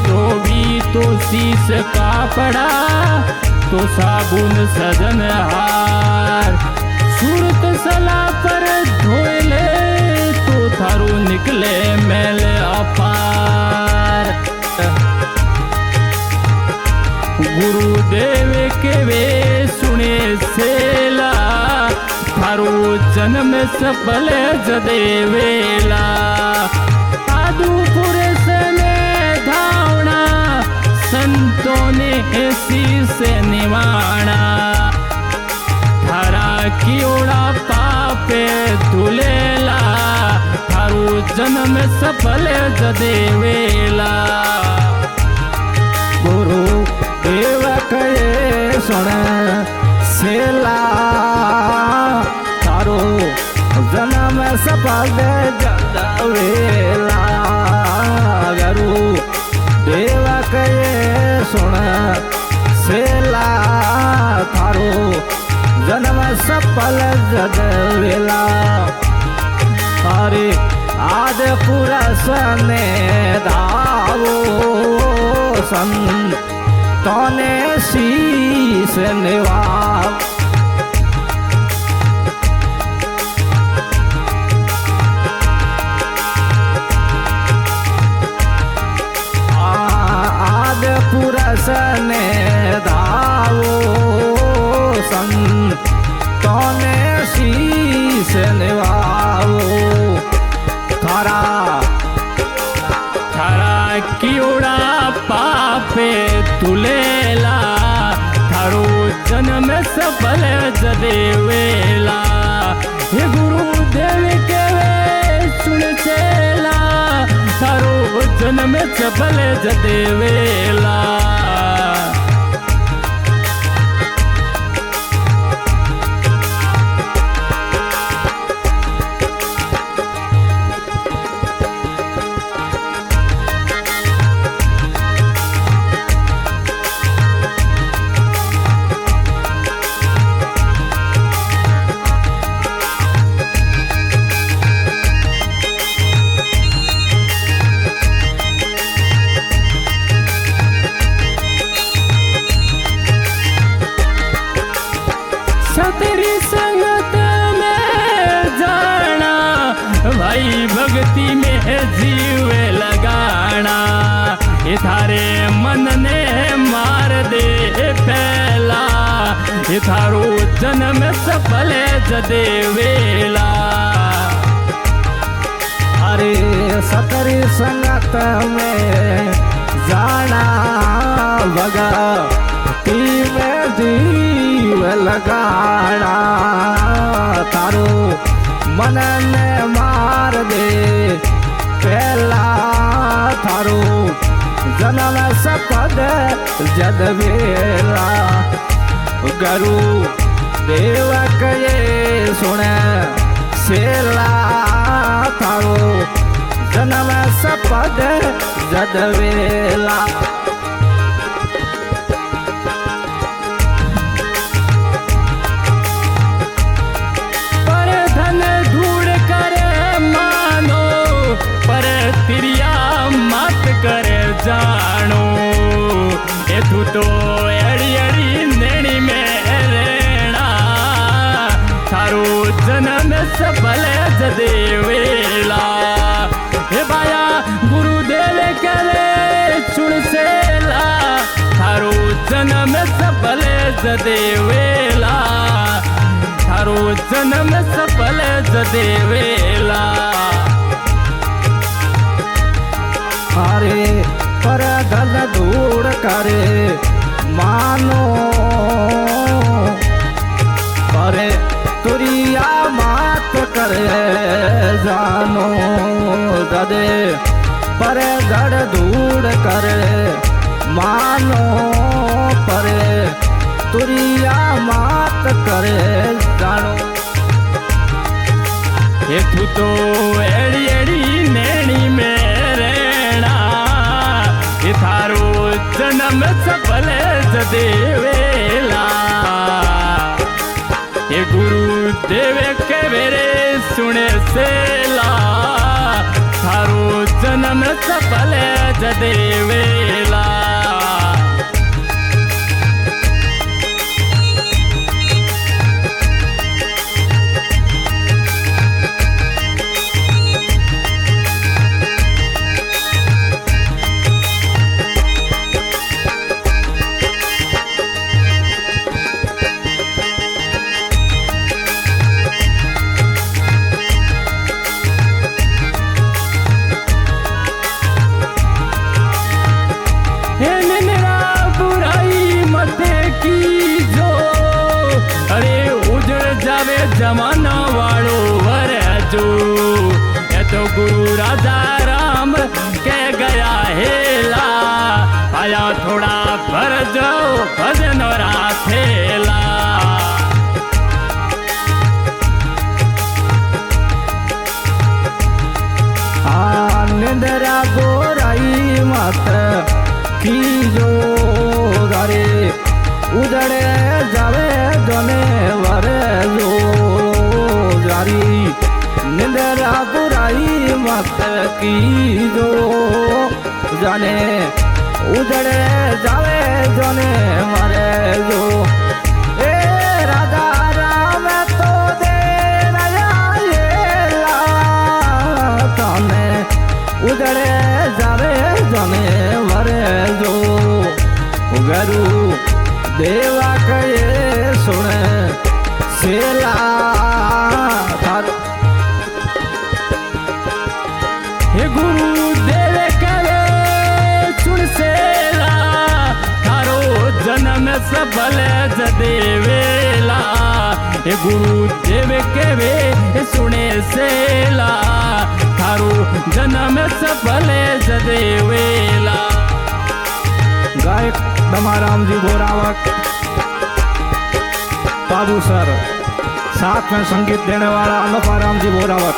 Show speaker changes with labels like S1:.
S1: धोबी तो शीश कापड़ा तो साबुन सजन हार। सूरत सला पर धोले तो थारू निकले मेल अपार। गुरुदेव के वे सुने सेला थारू जन्म सफल जदेवेला। आदुपुर से धावना संतों ने शीश निवाणा। थारा कीड़ा पापे धुलेला थारू जन्म सफल जदेवेला।
S2: गुरु देव कहे सुन सेला थारो जन्म सफल जदेवेला। गुरु देव कहे सुन सेला थारो जन्म सफल जदेवेला। अरे आज पुरस ने दावो संतों ने शीश निवाव। आज पुरस ने दावो संतों ने शीश निवाओ। थारा
S1: कीड़ा पापे तुलेला थारो जन्म सफल जदेवेला। हे गुरुदेव के वे सुन चेला थारो जन्म सफल जदेवेला। तेरी संगत में जाना भाई भक्ति में जीव लगाना। ये थारे मन ने मार दे पहला ये थारो जन्म सफल जदेवेला।
S2: अरे सतरी संगत में जाना भगती में जीव लगाना। थारो मन ने मार दे पहला थारो जन्म सफल जदेवेला। गुरु देव कहे सुन सेला थारो जन्म सफल जदेवेला।
S1: करे जानो ए तू तो एड़ी एड़ी नेड़ी में रहना थारो जन्म सफल जदेवेला। हे बाया गुरुदेव करे सुन सेला थारो जन्म सफल जदेवेला। थारो जन्म सफल जदेवेला।
S2: अरे पर धन दूर करे मानो करे तुरिया मात करे जानो ददे पर धड़ दूर करे मानो परे तुरिया मात करे जानो।
S1: ये तू तो एड़ी एड़ी नेड़ी में थारो जन्म सफल जदेवेला। ये गुरुदेव के मेरे सुने सेला थारो जन्म सफल जदेवेला। की जो अरे उजड़ जावे जमाना वालो वर जो ये तो गुरु राजा राम कह गया हेला आया थोड़ा भर जाओ भजन राखेला
S2: निंदरा गोराई मत की जो रे उजड़े जावे जने वरे जो जारी निंदरा गोराई मत की जो जाने उजड़े जावे जने वरे जो ए राजा राम तो दे उजड़े जावे जने वरे जो गुरु देवा कहे सुने सेला
S1: हे गुरु देव करे सुन सेला थारो जन्म सबल जदेवेला हे गुरु देव केवे सुने सेला थारो जन्म सफल जदेवेला।
S2: गायक दमाराम जी बोरावत, बाबू सर, साथ में संगीत देने वाला अनुपाराम जी बोरावत।